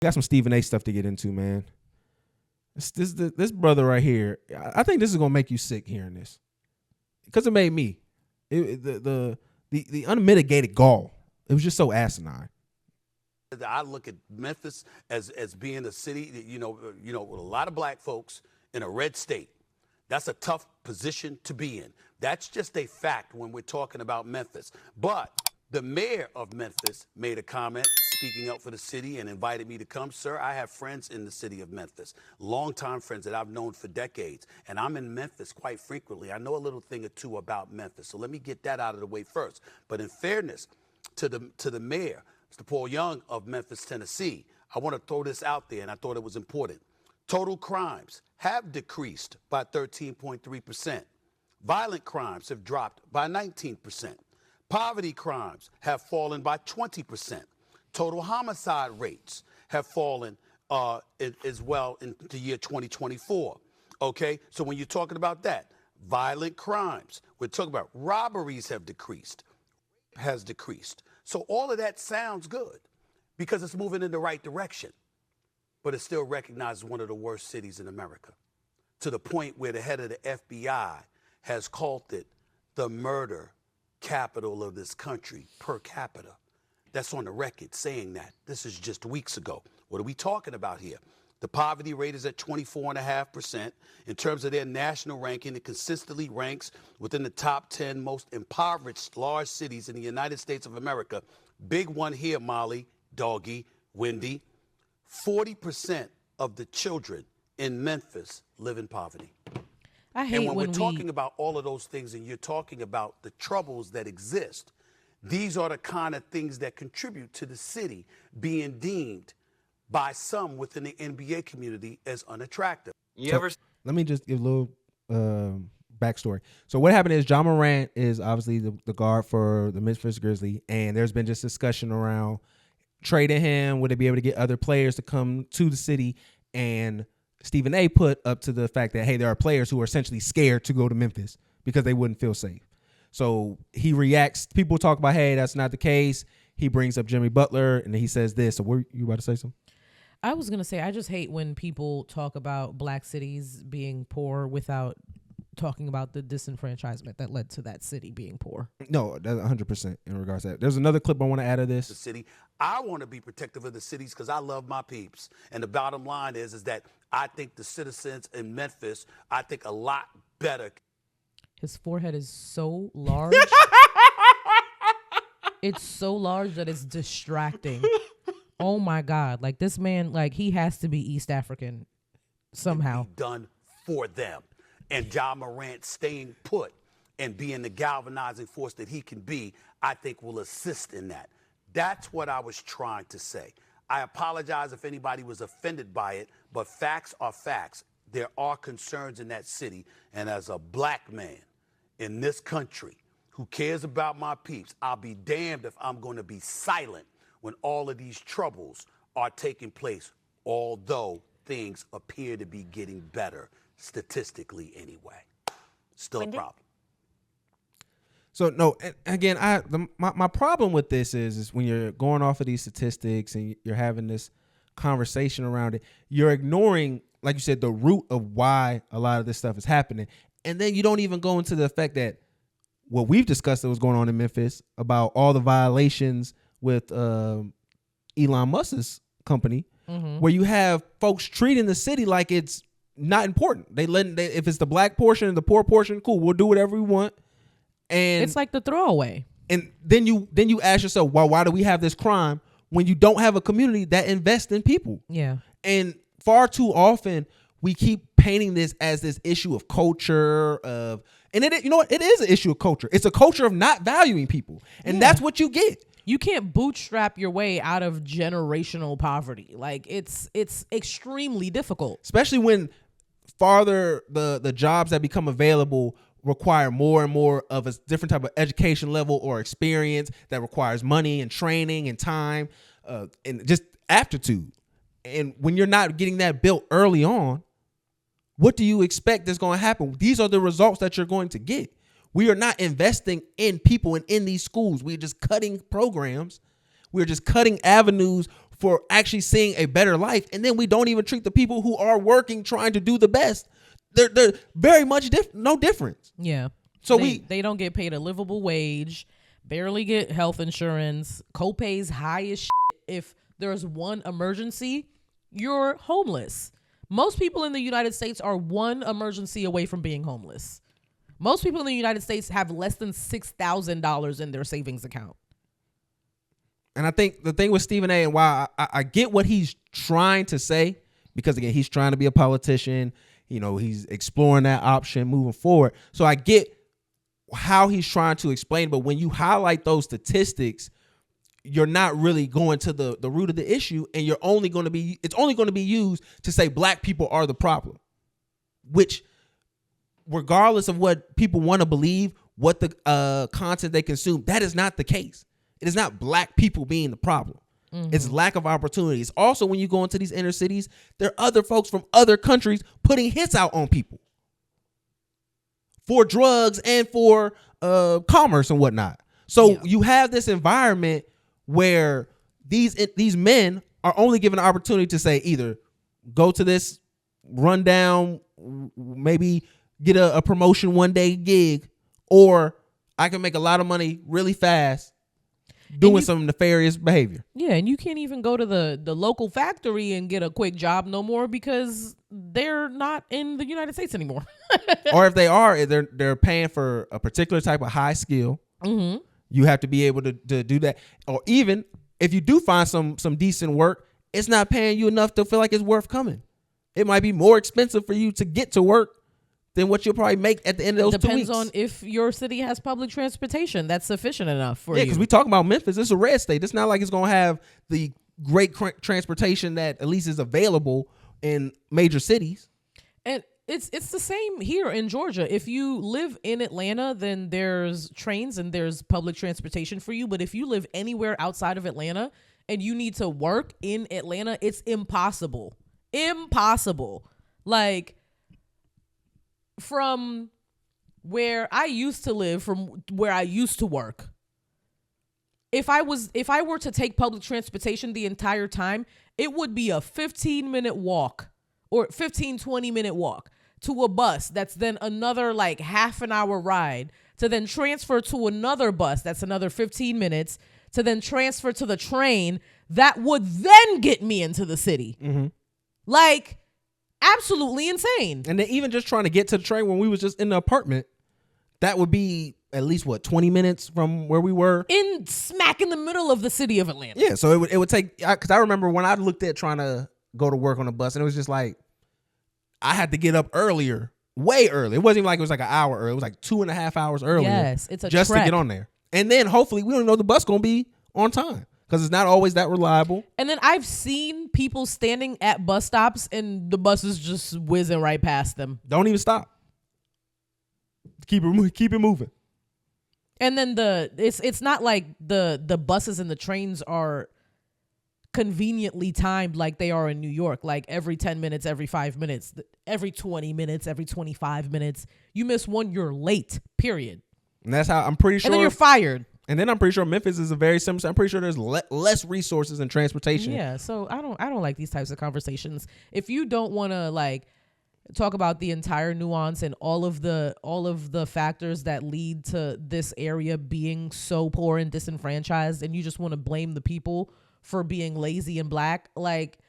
Got some Stephen A. stuff to get into, man. This brother right here, I think this is gonna make you sick hearing this, because it made me. The unmitigated gall. It was just so asinine. I look at Memphis as being a city that, you know, with a lot of black folks in a red state. That's a tough position to be in. That's just a fact when we're talking about Memphis. But the mayor of Memphis made a comment speaking up for the city and invited me to come. Sir, I have friends in the city of Memphis, longtime friends that I've known for decades, and I'm in Memphis quite frequently. I know a little thing or two about Memphis, so let me get that out of the way first. But in fairness to the mayor, Mr. Paul Young of Memphis, Tennessee, I want to throw this out there, and I thought it was important. Total crimes have decreased by 13.3%. Violent crimes have dropped by 19%. Poverty crimes have fallen by 20%. Total homicide rates have fallen as well in the year 2024. Okay, so when you're talking about that, violent crimes, we're talking about robberies has decreased. So all of that sounds good because it's moving in the right direction, but it's still recognized as one of the worst cities in America, to the point where the head of the FBI has called it the murder capital of this country per capita. That's on the record saying that. This is just weeks ago. What are we talking about here? The poverty rate is at 24.5%. In terms of their national ranking, it consistently ranks within the top 10 most impoverished large cities in the United States of America. Big one here, Molly, Doggy, Wendy. 40% of the children in Memphis live in poverty. I hate and when when we're talking about all of those things and you're talking about the troubles that exist, these are the kind of things that contribute to the city being deemed by some within the NBA community as unattractive. Let me just give a little backstory. So what happened is Ja Morant is obviously the guard for the Memphis Grizzlies, and there's been just discussion around trading him. Would they be able to get other players to come to the city? And Stephen A. put up to the fact that, hey, there are players who are essentially scared to go to Memphis because they wouldn't feel safe. So he reacts. People talk about, hey, that's not the case. He brings up Jimmy Butler, and he says this. So were you about to say something? I was going to say, I just hate when people talk about black cities being poor without talking about the disenfranchisement that led to that city being poor. No, that's 100% in regards to that. There's another clip I want to add to this. The city. I want to be protective of the cities because I love my peeps. And the bottom line is that I think the citizens in Memphis, I think a lot better. His forehead is so large. It's so large that it's distracting. Oh my God. Like this man, like he has to be East African somehow. Done for them. And Ja Morant staying put and being the galvanizing force that he can be, I think will assist in that. That's what I was trying to say. I apologize if anybody was offended by it, but facts are facts. There are concerns in that city. And as a black man in this country who cares about my peeps, I'll be damned if I'm going to be silent when all of these troubles are taking place, although things appear to be getting better statistically anyway. Still a problem. So, no, and again, my problem with this is when you're going off of these statistics and you're having this conversation around it, you're ignoring, like you said, the root of why a lot of this stuff is happening. And then you don't even go into the fact that what we've discussed that was going on in Memphis about all the violations with Elon Musk's company, where you have folks treating the city like it's not important. If it's the black portion and the poor portion, cool, we'll do whatever we want. And it's like the throwaway. And then you ask yourself, well, why do we have this crime when you don't have a community that invests in people? Yeah. And far too often we keep painting this as this issue of culture and it, you know what? It is an issue of culture. It's a culture of not valuing people. And that's what you get. You can't bootstrap your way out of generational poverty. Like it's extremely difficult. Especially when farther the jobs that become available require more and more of a different type of education level or experience that requires money and training and time and just aptitude. And when you're not getting that built early on, what do you expect is going to happen? These are the results that you're going to get. We are not investing in people and in these schools. We're just cutting programs. We're just cutting avenues for actually seeing a better life. And then we don't even treat the people who are working, trying to do the best. They're very much no difference. Yeah. So they don't get paid a livable wage, barely get health insurance, co-pays high as shit. If there's one emergency, you're homeless. Most people in the United States are one emergency away from being homeless. Most people in the United States have less than $6,000 in their savings account. And I think the thing with Stephen A. and why I get what he's trying to say, because again, he's trying to be a politician. He's exploring that option moving forward. So I get how he's trying to explain. But when you highlight those statistics, you're not really going to the root of the issue, and it's only going to be used to say black people are the problem, which, regardless of what people want to believe, what the content they consume, that is not the case. It is not black people being the problem. Mm-hmm. It's lack of opportunities. Also, when you go into these inner cities, there are other folks from other countries putting hits out on people for drugs and for commerce and whatnot. So you have this environment where these men are only given an opportunity to say either go to this rundown, maybe get a promotion one day gig, or I can make a lot of money really fast doing some nefarious behavior. Yeah, and you can't even go to the local factory and get a quick job no more because they're not in the United States anymore. Or if they are, they're paying for a particular type of high skill. Mm-hmm. You have to be able to do that. Or even if you do find some decent work, it's not paying you enough to feel like it's worth coming. It might be more expensive for you to get to work than what you'll probably make at the end of those 2 weeks. Depends on if your city has public transportation that's sufficient enough for you. Yeah, because we talk about Memphis. It's a red state. It's not like it's going to have the great transportation that at least is available in major cities. And it's the same here in Georgia. If you live in Atlanta, then there's trains and there's public transportation for you. But if you live anywhere outside of Atlanta and you need to work in Atlanta, it's impossible. Impossible. Like, from where I used to live, from where I used to work, if I were to take public transportation the entire time, it would be a 15-minute walk or 20-minute walk to a bus. That's then another like half an hour ride to then transfer to another bus. That's another 15 minutes to then transfer to the train that would then get me into the city. Mm-hmm. Like, absolutely insane. And then even just trying to get to the train when we was just in the apartment, that would be at least 20 minutes from where we were, in smack in the middle of the city of Atlanta. Yeah, so it would take, because I remember when I looked at trying to go to work on a bus, and it was just like I had to get up earlier, way early. It wasn't even like it was like an hour early. It was like 2.5 hours earlier. Yes, it's a just trek to get on there. And then hopefully we don't know the bus gonna be on time, because it's not always that reliable. And then I've seen people standing at bus stops and the bus is just whizzing right past them. Don't even stop. Keep it moving. And then it's not like the buses and the trains are conveniently timed like they are in New York, like every 10 minutes, every 5 minutes, every 20 minutes, every 25 minutes. You miss one, you're late, period. And that's how I'm pretty sure. And then you're fired. And then I'm pretty sure Memphis is a very similar. I'm pretty sure there's less resources and transportation. Yeah, so I don't like these types of conversations. If you don't want to like talk about the entire nuance and all of the factors that lead to this area being so poor and disenfranchised, and you just want to blame the people for being lazy and black, like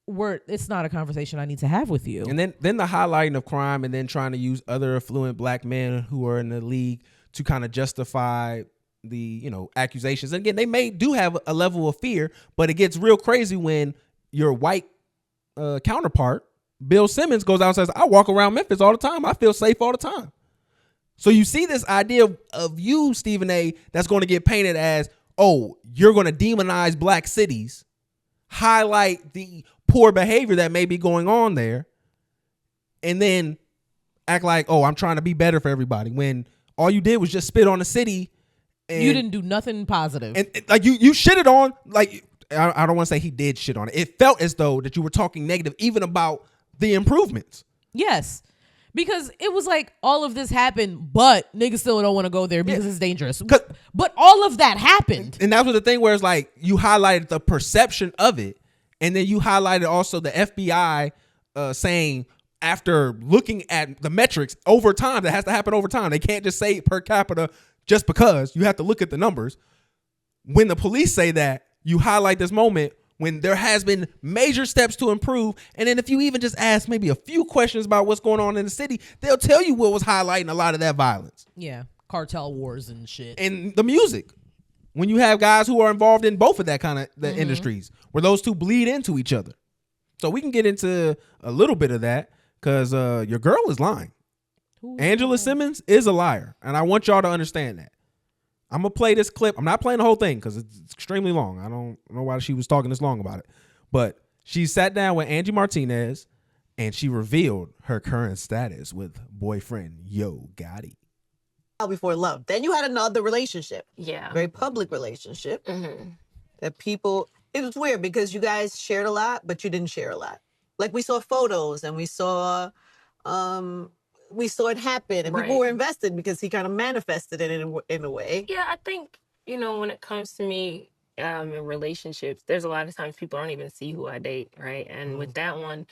it's not a conversation I need to have with you. And then the highlighting of crime, and then trying to use other affluent black men who are in the league to kind of justify the accusations. And again, they do have a level of fear, but it gets real crazy when your white counterpart Bill Simmons goes out and says, I walk around Memphis all the time, I feel safe all the time. So you see this idea of you, Stephen A., that's going to get painted as, oh, you're going to demonize black cities, highlight the poor behavior that may be going on there, and then act like, oh, I'm trying to be better for everybody, when all you did was just spit on the city. And you didn't do nothing positive. And like you shitted on, like, I don't want to say he did shit on it. It felt as though that you were talking negative even about the improvements. Yes. Because it was like all of this happened, but niggas still don't want to go there because it's dangerous. But all of that happened. And that was the thing where it's like you highlighted the perception of it. And then you highlighted also the FBI saying after looking at the metrics over time, that has to happen over time. They can't just say per capita just because. You have to look at the numbers. When the police say that, you highlight this moment when there has been major steps to improve. And then if you even just ask maybe a few questions about what's going on in the city, they'll tell you what was highlighting a lot of that violence. Yeah, cartel wars and shit. And the music. When you have guys who are involved in both of that kind of the industries, where those two bleed into each other. So we can get into a little bit of that because your girl is lying. Angela Simmons is a liar. And I want y'all to understand that. I'm going to play this clip. I'm not playing the whole thing because it's extremely long. I don't know why she was talking this long about it. But she sat down with Angie Martinez and she revealed her current status with boyfriend Yo Gotti. Before love. Then you had another relationship. Yeah. Very public relationship. That people, it was weird because you guys shared a lot, but you didn't share a lot. Like we saw photos and we saw it happen and people were invested because he kind of manifested it in a way. Yeah, I think, when it comes to me in relationships, there's a lot of times people don't even see who I date, right? And with that one,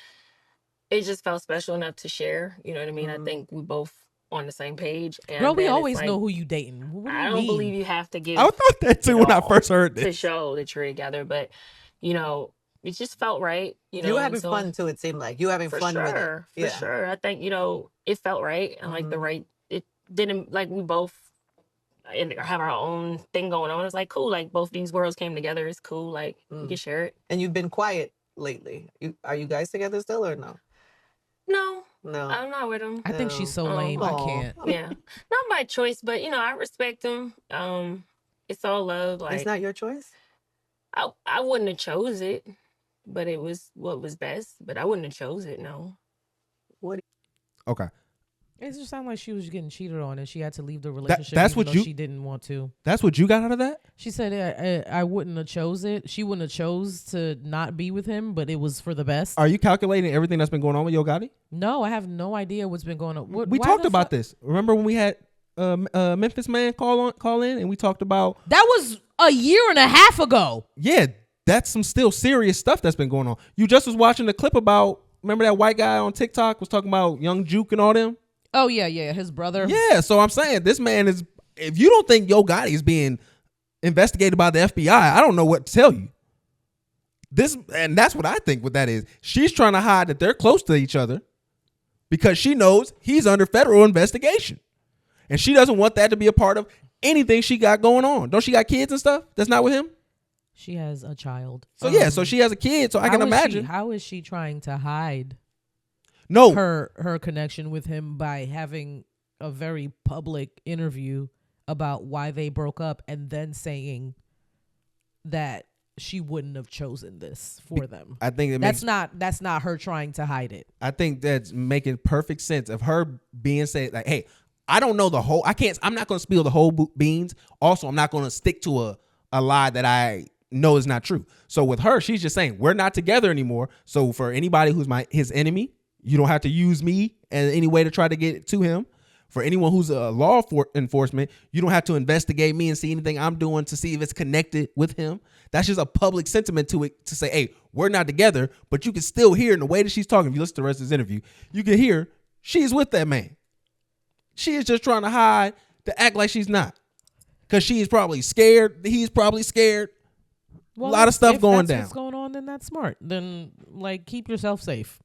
it just felt special enough to share. You know what I mean? I think we both on the same page. And girl, we always know who you dating. What do you I don't mean? believe you have to give. I thought that too when I first heard this. To show that you're together, but it just felt right. You were having fun too. It seemed like you were having fun with it. For sure. I think it felt right and like the right. It didn't like we both have our own thing going on. It's like cool. Like both these worlds came together. It's cool. Like we can share it. And you've been quiet lately. Are you guys together still or no? No, I'm not with him. I think she's so lame. I can't. Yeah, not by choice, but I respect him. It's all love. Like it's not your choice. I wouldn't have chose it, but it was what was best. But I wouldn't have chose it. No. Okay. It just sounded like she was getting cheated on and she had to leave the relationship that's even what though she didn't want to. That's what you got out of that? She said, I wouldn't have chose it. She wouldn't have chose to not be with him, but it was for the best. Are you calculating everything that's been going on with Yo Gotti? No, I have no idea what's been going on. We talked about this. Remember when we had Memphis Man call in and we talked about... That was a year and a half ago. Yeah, that's some still serious stuff that's been going on. You just was watching the clip about... Remember that white guy on TikTok was talking about Young Juke and all them? Oh, yeah, his brother. Yeah, so I'm saying this man is... If you don't think Yo Gotti is being investigated by the FBI, I don't know what to tell you. And that's what I think what that is. She's trying to hide that they're close to each other because she knows he's under federal investigation. And she doesn't want that to be a part of anything she got going on. Don't she got kids and stuff that's not with him? She has a child. So so she has a kid, so I can imagine. How is she trying to hide No, her connection with him by having a very public interview about why they broke up and then saying that she wouldn't have chosen this for them? I think that's not her trying to hide it. I think that's making perfect sense of her being said like, hey, I don't know the whole. I'm not going to spill the whole beans. Also, I'm not going to stick to a lie that I know is not true. So with her, she's just saying we're not together anymore. So for anybody who's his enemy, you don't have to use me in any way to try to get to him. For anyone who's a law enforcement, you don't have to investigate me and see anything I'm doing to see if it's connected with him. That's just a public sentiment to it to say, hey, we're not together, but you can still hear in the way that she's talking. If you listen to the rest of this interview, you can hear she's with that man. She is just trying to hide to act like she's not. Because she is probably scared. He's probably scared. Well, a lot of stuff going down. If what's going on, then that's smart. Then, keep yourself safe.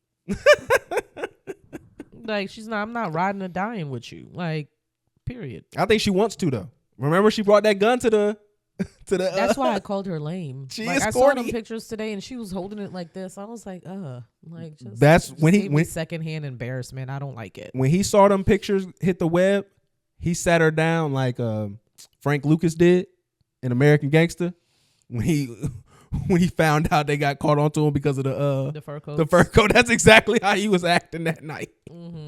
I'm not riding or dying with you. Period. I think she wants to, though. Remember, she brought that gun to the... That's why I called her lame. She is I corny. saw them pictures today, and she was holding it like this. I was like, just that's when he went secondhand embarrassment. I don't like it. When he saw them pictures hit the web, he sat her down like Frank Lucas did in American Gangster when he found out they got caught onto him because of the fur coat. The fur coat. That's exactly how he was acting that night. Mm-hmm.